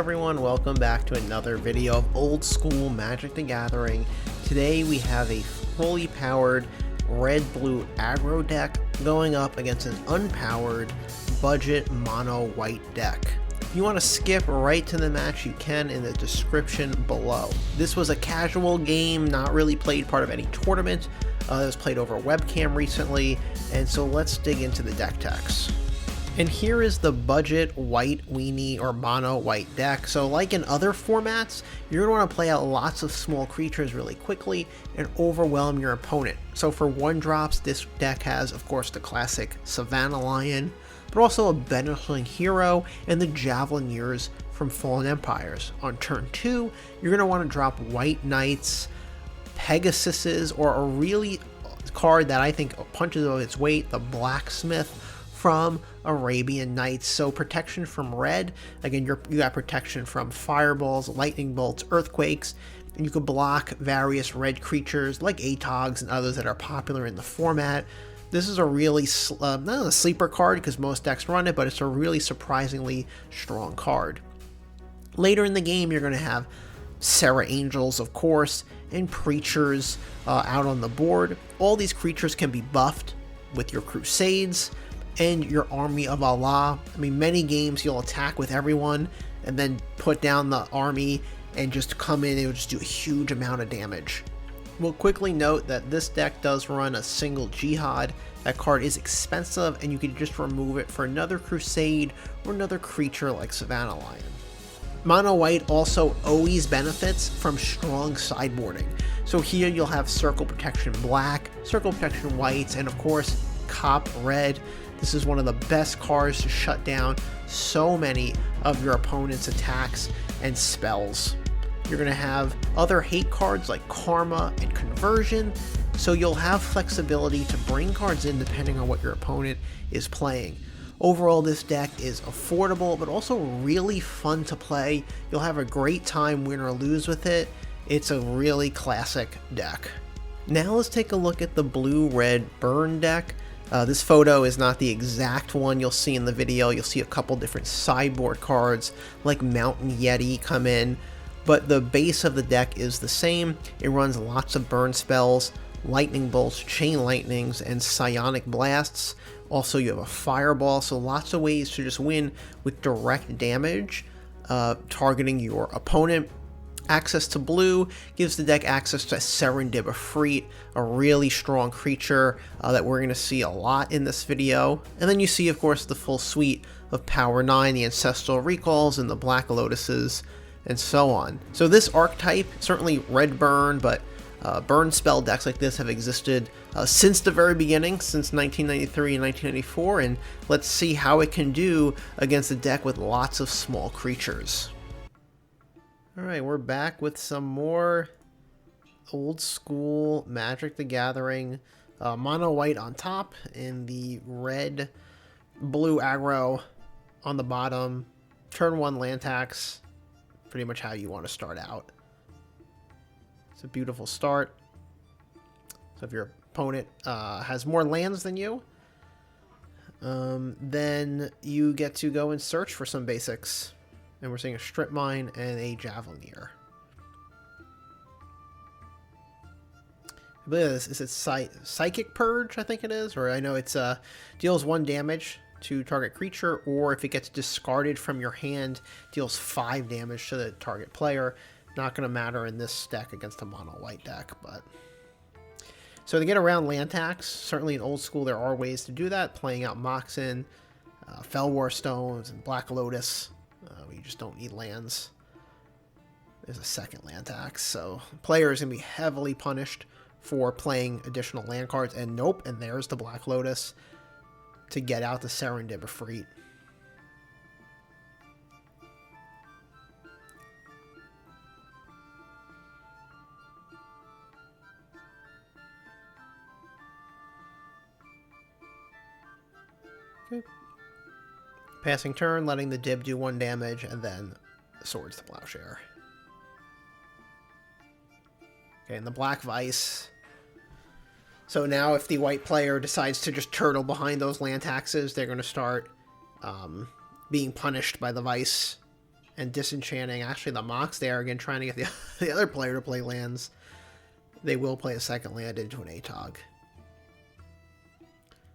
everyone, welcome back to another video of old school Magic the Gathering. Today we have a fully powered red-blue aggro deck going up against an unpowered budget mono white deck. If you want to skip right to the match, you can in the description below. This was a casual game, not really played part of any tournament. It was played over Webcam recently, and so let's dig into the deck text. And here is the budget white weenie or mono white deck. So like in other formats, you're going to want to play out lots of small creatures really quickly and overwhelm your opponent. So for 1-drops, this deck has, of course, the classic Savannah Lion, but also a Benefiting Hero and the Javelineers from Fallen Empires. On turn 2, you're going to want to drop White Knights, Pegasuses, or a really card that I think punches above its weight, the Blacksmith from Arabian Nights. So protection from red, again you got protection from fireballs, lightning bolts, earthquakes, and you can block various red creatures like Atogs and others that are popular in the format. This is a really, not a sleeper card because most decks run it, but it's a really surprisingly strong card. Later in the game you're going to have Serra Angels, of course, and Preachers out on the board. All these creatures can be buffed with your Crusades and your Army of Allah. I mean, many games you'll attack with everyone and then put down the army and just come in and it'll just do a huge amount of damage. We'll quickly note that this deck does run a single Jihad. That card is expensive and you can just remove it for another Crusade or another creature like Savannah Lion. Mono white also always benefits from strong sideboarding. So here you'll have Circle Protection Black, Circle Protection Whites, and of course Cop Red. This is one of the best cards to shut down so many of your opponent's attacks and spells. You're going to have other hate cards like Karma and Conversion, so you'll have flexibility to bring cards in depending on what your opponent is playing. Overall, this deck is affordable, but also really fun to play. You'll have a great time win or lose with it. It's a really classic deck. Now let's take a look at the blue-red burn deck. This photo is not the exact one you'll see in the video. You'll see a couple different sideboard cards like Mountain Yeti come in, but the base of the deck is the same. It runs lots of burn spells, lightning bolts, chain lightnings, and psionic blasts. Also, you have a fireball, so lots of ways to just win with direct damage, targeting your opponent. Access to blue gives the deck access to Serendib Efreet, a really strong creature that we're going to see a lot in this video. And then you see, of course, the full suite of Power 9, the Ancestral Recalls, and the Black Lotuses, and so on. So this archetype, certainly red burn, but burn spell decks like this have existed since the very beginning, since 1993 and 1994, and let's see how it can do against a deck with lots of small creatures. Alright, we're back with some more old school Magic the Gathering. Mono white on top and the red blue aggro on the bottom. Turn 1 land tax, pretty much how you want to start out. It's a beautiful start. So if your opponent has more lands than you, then you get to go and search for some basics. And we're seeing a Strip Mine and a Javelineer. I believe this is it Psychic Purge, I think it is, or I know it's deals 1 damage to target creature, or if it gets discarded from your hand, deals 5 damage to the target player. Not going to matter in this deck against a mono white deck, but so to get around land tax, certainly in old school there are ways to do that, playing out Moxen, Fellwar Stones, and Black Lotus. You just don't need lands. There's a second land tax, so player is going to be heavily punished for playing additional land cards, and nope, and there's the Black Lotus to get out the Serendib Efreet. Okay. Passing turn, letting the Dib do 1 damage, and then Swords to Plowshare. Okay, and the Black Vice. So now if the white player decides to just turtle behind those land taxes, they're going to start being punished by the Vice and disenchanting actually the Mox there again, trying to get the other player to play lands. They will play a second land into an Atog.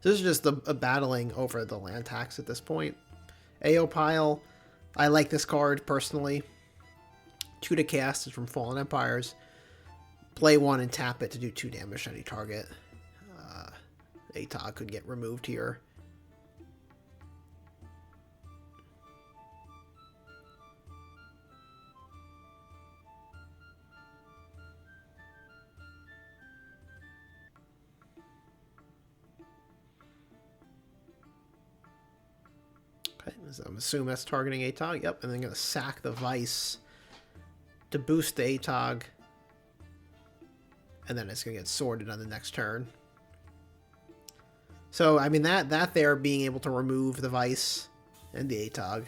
So this is just a battling over the land tax at this point. AO Pile, I like this card personally. 2 to cast is from Fallen Empires. Play 1 and tap it to do 2 damage to any target. Atog could get removed here. Okay, so I'm assuming that's targeting Atog. Yep, and then going to sack the Vice to boost the Atog. And then it's going to get sorted on the next turn. So, I mean, that there being able to remove the Vice and the Atog.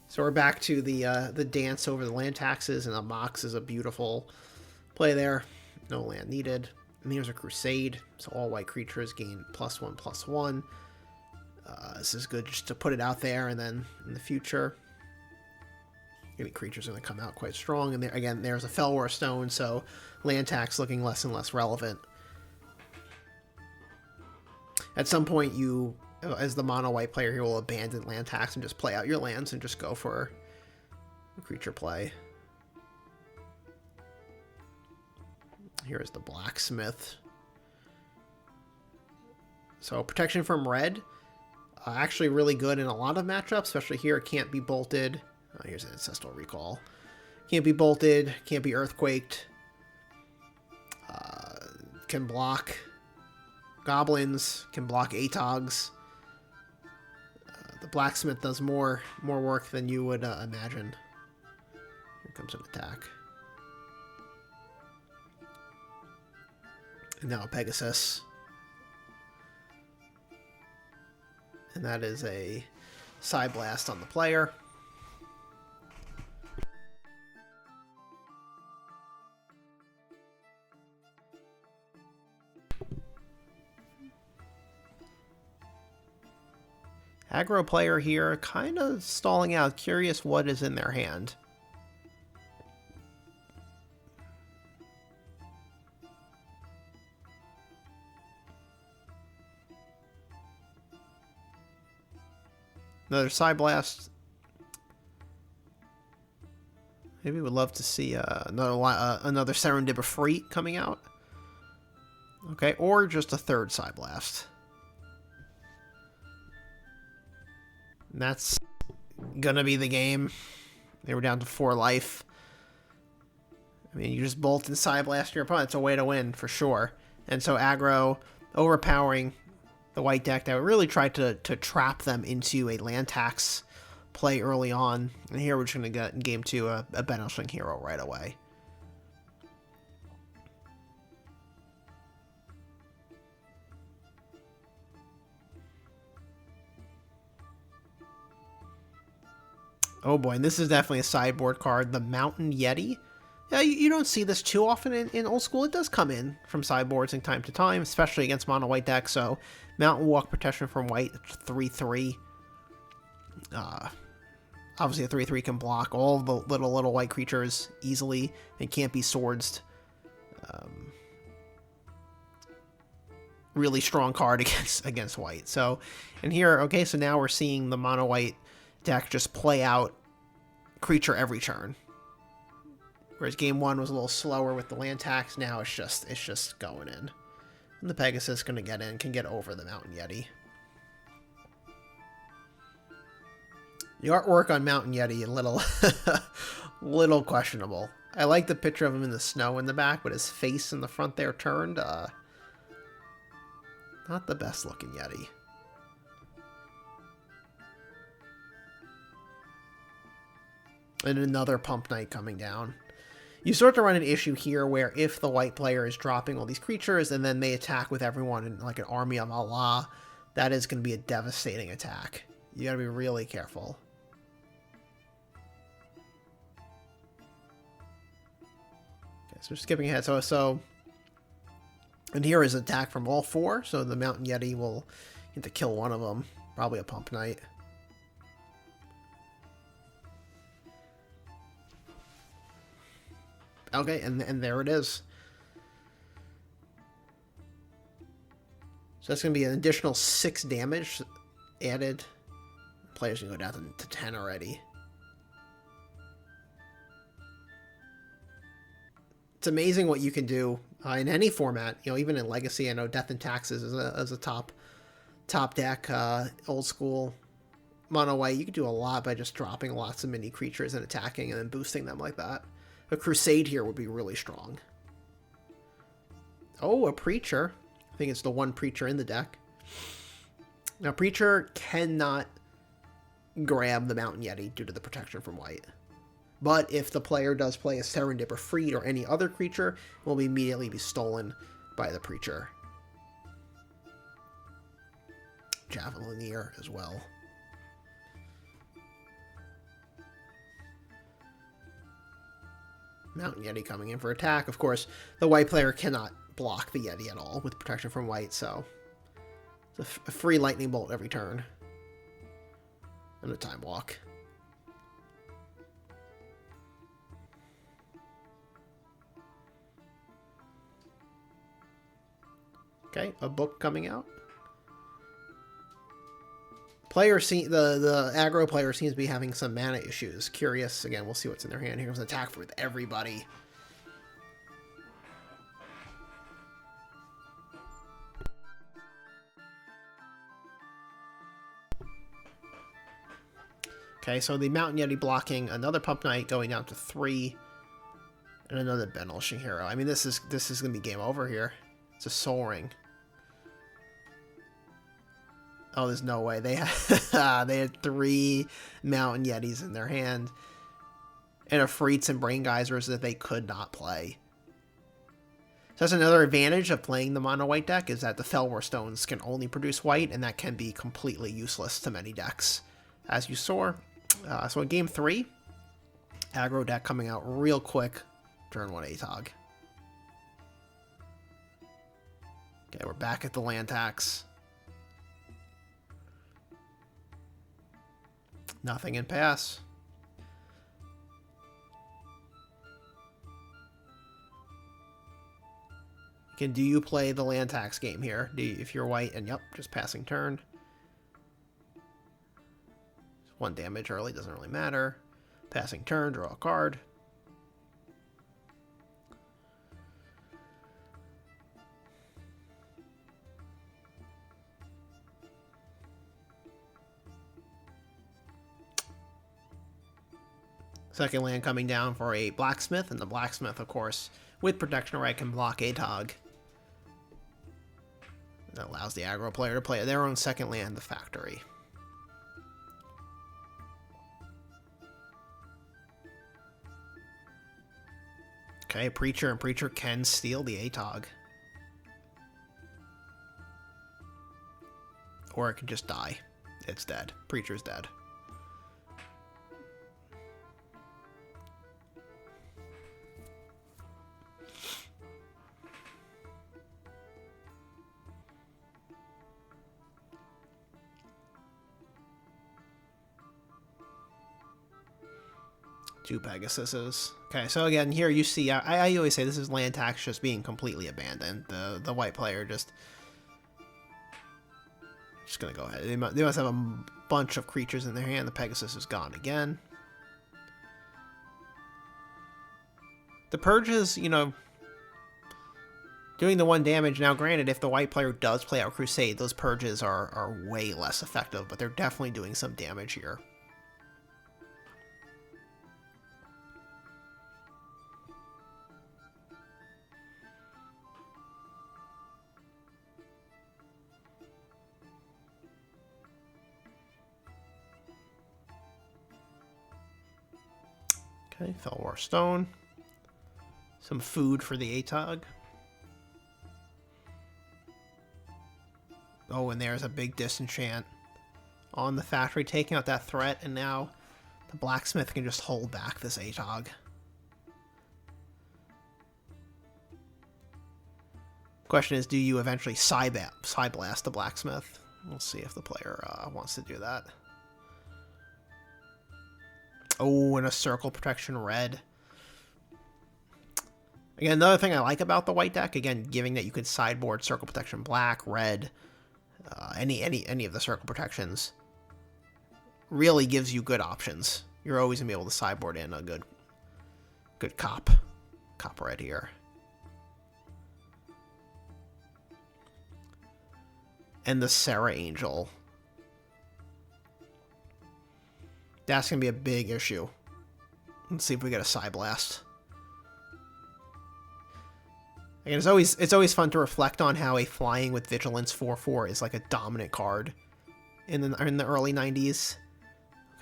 So we're back to the dance over the land taxes, and the Mox is a beautiful play there. No land needed. And here's a Crusade, so all white creatures gain +1/+1. This is good just to put it out there, and then in the future, maybe creatures are going to come out quite strong. And there, again, there's a Fellwar Stone, so land tax looking less and less relevant. At some point, you, as the mono-white player here, will abandon land tax and just play out your lands and just go for a creature play. Here's the Blacksmith. So protection from red, actually really good in a lot of matchups, especially here. It can't be bolted. Here's an Ancestral Recall. Can't be bolted, can't be earthquaked. Can block goblins, can block Atogs. The Blacksmith does more work than you would imagine. Here comes an attack. And now a Pegasus. And that is a Side Blast on the player. Aggro player here, kind of stalling out, curious what is in their hand. Another Side Blast. Maybe we'd love to see another Serendib Freet coming out. Okay, or just a third Side Blast. And that's gonna be the game. They were down to 4 life. I mean, you just bolt and Side Blast your opponent. It's a way to win, for sure. And so Aggro, overpowering the white deck that really tried to trap them into a land tax play early on. And here we're just going to get in game 2 a Banishing Hero right away. Oh boy, and this is definitely a sideboard card. The Mountain Yeti. Yeah, you don't see this too often in old school. It does come in from sideboards in time to time, especially against mono white decks. So Mountain Walk protection from white, 3/3. Obviously a 3/3 can block all the little white creatures easily and can't be swords. Really strong card against white. So, and here, okay, so now we're seeing the mono white deck just play out creature every turn. Whereas game 1 was a little slower with the land tax, now it's just going in. And the Pegasus can get over the Mountain Yeti. The artwork on Mountain Yeti, little questionable. I like the picture of him in the snow in the back, but his face in the front there turned, not the best looking Yeti. And another Pump Knight coming down. You start to run an issue here where if the white player is dropping all these creatures and then they attack with everyone in like an army of Allah, that is going to be a devastating attack. You got to be really careful. Okay, so skipping ahead. So, and here is attack from all 4. So the Mountain Yeti will get to kill one of them. Probably a Pump Knight. Okay, and there it is. So that's going to be an additional 6 damage added. Players can go down to 10 already. It's amazing what you can do in any format. You know, even in Legacy, I know Death and Taxes is a top deck. Old school mono white, you can do a lot by just dropping lots of mini creatures and attacking and then boosting them like that. A Crusade here would be really strong. Oh, a Preacher. I think it's the one Preacher in the deck. Now, Preacher cannot grab the Mountain Yeti due to the protection from white. But if the player does play a Serendip or Freed or any other creature, it will immediately be stolen by the Preacher. Javelineer as well. Mountain Yeti coming in for attack. Of course, the white player cannot block the Yeti at all with protection from white, so it's a free lightning bolt every turn. And a time walk. Okay, a book coming out. The aggro player seems to be having some mana issues. Curious. Again, we'll see what's in their hand. Here comes an attack with everybody. Okay, so the Mountain Yeti blocking another Pump Knight going down to 3. And another Banishing Hero. I mean, this is going to be game over here. It's a Soul Ring. Oh, there's no way. They had 3 Mountain Yetis in their hand. And a Freets and Brain Geysers that they could not play. So that's another advantage of playing the mono white deck, is that the Felwar Stones can only produce white, and that can be completely useless to many decks, as you saw. So in game 3, aggro deck coming out real quick. Turn 1 Atog. Okay, we're back at the land tax. Nothing in pass. Do you play the land tax game here? If you're white, and yep, just passing turn. 1 damage early, doesn't really matter. Passing turn, draw a card. Second land coming down for a Blacksmith, and the Blacksmith, of course, with Protection Right, can block Atog. That allows the aggro player to play their own second land, the Factory. Okay, Preacher, and Preacher can steal the Atog. Or it can just die. It's dead. Preacher's dead. Two Pegasuses. Okay, so again, here you see, I always say this is land tax just being completely abandoned. The white player just gonna go ahead. They must have a bunch of creatures in their hand. The Pegasus is gone again. The Purges, you know, doing the 1 damage. Now, granted, if the white player does play out Crusade, those Purges are way less effective, but they're definitely doing some damage here. Okay, Felwar Stone. Some food for the Atog. Oh, and there's a big disenchant on the Factory, taking out that threat, and now the Blacksmith can just hold back this Atog. Question is, do you eventually side blast the Blacksmith? We'll see if the player wants to do that. Oh, and a Circle Protection red. Again, another thing I like about the white deck, again, giving that you can sideboard Circle Protection Black, Red, any of the Circle Protections, really gives you good options. You're always going to be able to sideboard in a good cop Red here. And the Serra Angel. That's going to be a big issue. Let's see if we get a Psyblast. Again, it's always fun to reflect on how a flying with Vigilance 4/4 is like a dominant card in the early 90s.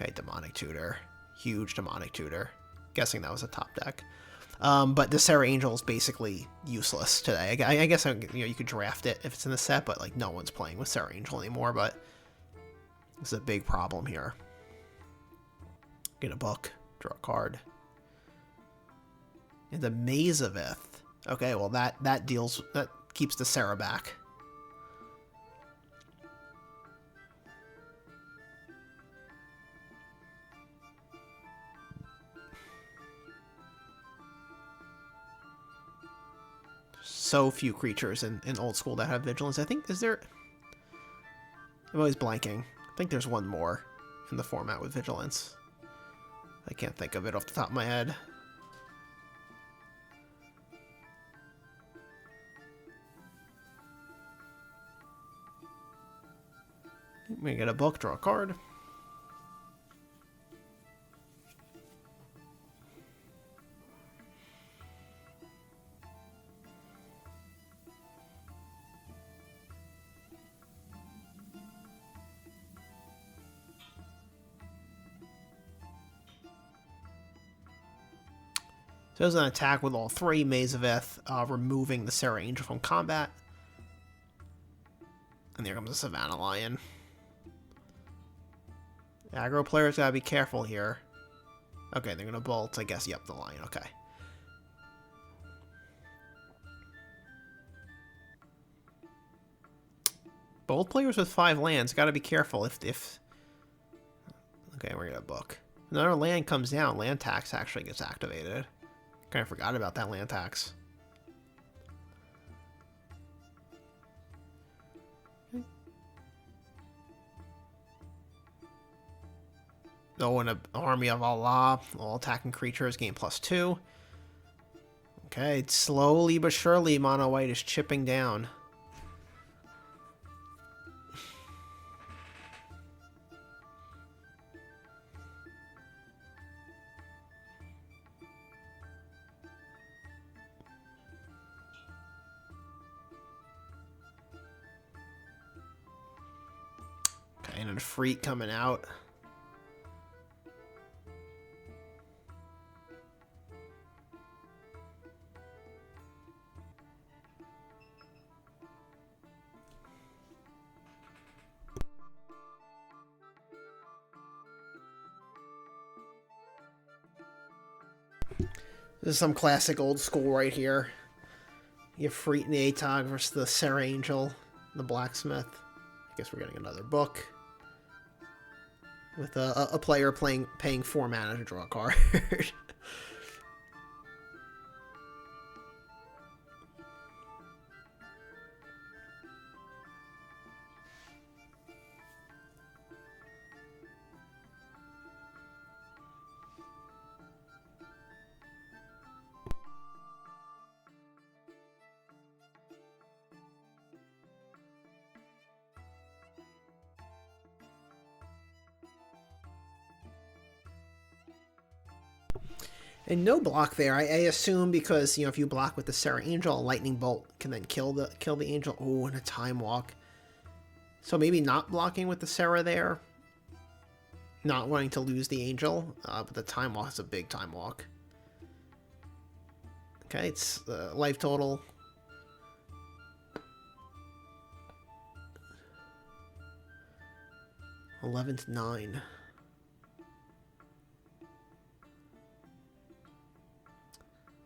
Okay, Demonic Tutor. Huge Demonic Tutor. Guessing that was a top deck. But the Serra Angel is basically useless today. I guess you could draft it if it's in the set, but like no one's playing with Serra Angel anymore. But this is a big problem here. Get a book, draw a card. And the Mazavith. Okay, well that keeps the Serra back. So few creatures in old school that have vigilance. I think, is there... I'm always blanking. I think there's one more in the format with vigilance. I can't think of it off the top of my head. We get a book, draw a card. So there's an attack with all three. Mazavith, removing the Serra Angel from combat. And there comes a Savannah Lion. Aggro players gotta be careful here. Okay, they're gonna bolt, I guess. Yep, the Lion, okay. Bold players with 5 lands gotta be careful if... Okay, we're gonna book. Another land comes down, land tax actually gets activated. Kind of forgot about that land tax. Okay. Oh, and an army of Allah. All attacking creatures gain +2. Okay, slowly but surely mono white is chipping down. And a Freak coming out. This is some classic old school right here. You have Freak and the Atog versus the Serra Angel, the Blacksmith. I guess we're getting another book. With a player paying 4 mana to draw a card. And no block there. I assume because, you know, if you block with the Serra Angel, a Lightning Bolt can then kill the Angel. Oh, and a Time Walk. So maybe not blocking with the Serra there. Not wanting to lose the Angel. But the Time Walk is a big Time Walk. Okay, it's life total. $11 to $9.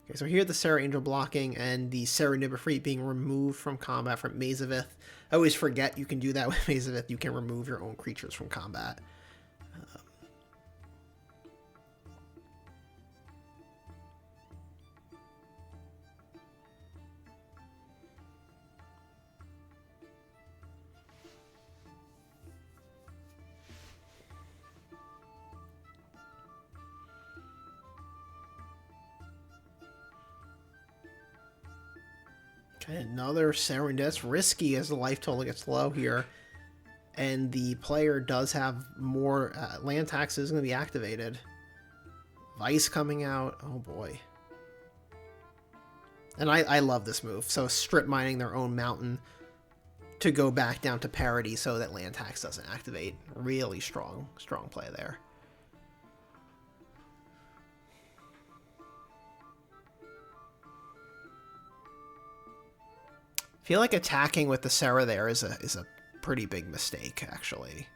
Okay, so here the Serra Angel blocking and the Serra Nibberfreet being removed from combat from Mazavith. I always forget you can do that with Mazavith. You can remove your own creatures from combat. Okay, another Serendip. That's risky as the life total gets low here. And the player does have more land taxes going to be activated. Vice coming out. Oh boy. And I love this move. So strip mining their own mountain to go back down to parity so that land tax doesn't activate. Really strong play there. I feel like attacking with the Serra there is a pretty big mistake, actually.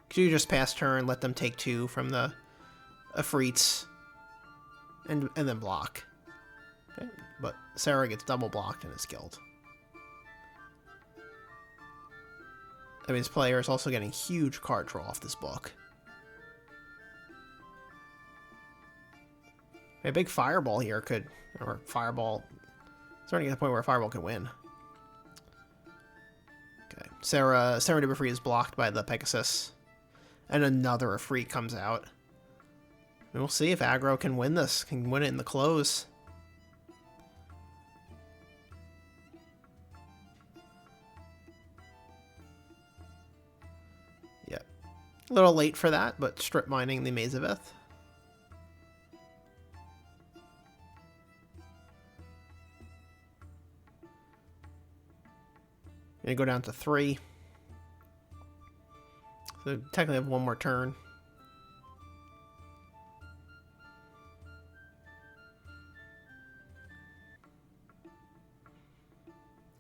Because you just pass turn, let them take 2 from the Afrits, and then block. Okay. But Serra gets double blocked and is killed. I mean, this player is also getting huge card draw off this book. A big fireball here could, or fireball, starting to get to the point where a fireball can win. Okay, Serendip Afreet is blocked by the Pegasus, and another Afreet comes out. And we'll see if Aggro can win this, can win it in the close. Yep, a little late for that, but strip mining the Mazaveth. Gonna go down to 3. So technically have one more turn.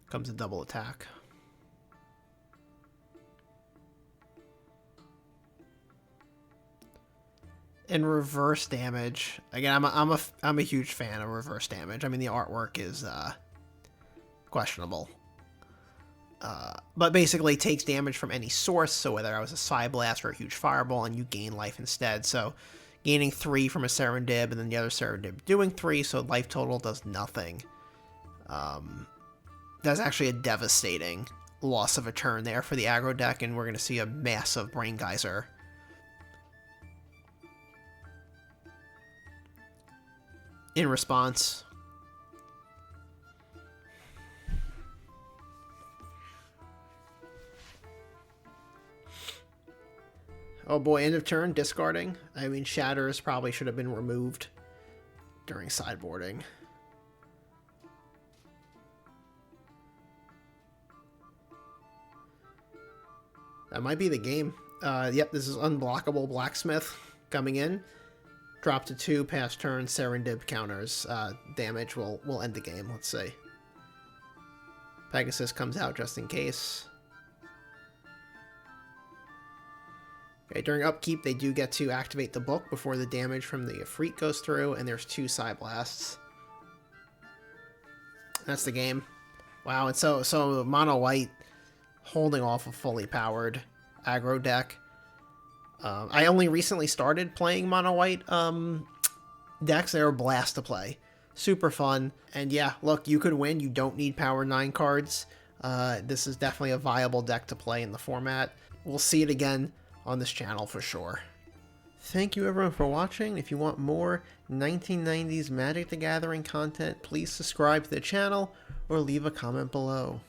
Comes a double attack. And reverse damage. Again, I'm a huge fan of reverse damage. I mean, the artwork is questionable. But basically takes damage from any source, so whether I was a Psy Blast or a huge Fireball, and you gain life instead. So gaining 3 from a Serendib, and then the other Serendib doing 3, so life total does nothing. That's actually a devastating loss of a turn there for the aggro deck, and we're going to see a massive Brain Geyser. In response, oh boy, end of turn, discarding. I mean, Shatters probably should have been removed during sideboarding. That might be the game. Yep, this is unblockable Blacksmith coming in. Drop to 2, pass turn, Serendip counters. Damage will end the game, let's see. Pegasus comes out just in case. Okay, during upkeep, they do get to activate the book before the damage from the Afreet goes through, and there's 2 Psy Blasts. That's the game. Wow, and so mono white holding off a fully powered aggro deck. I only recently started playing mono white decks. They were a blast to play. Super fun. And yeah, look, you could win. You don't need power 9 cards. This is definitely a viable deck to play in the format. We'll see it again on this channel for sure. Thank you everyone for watching. If you want more 1990s Magic the Gathering content, please subscribe to the channel or leave a comment below.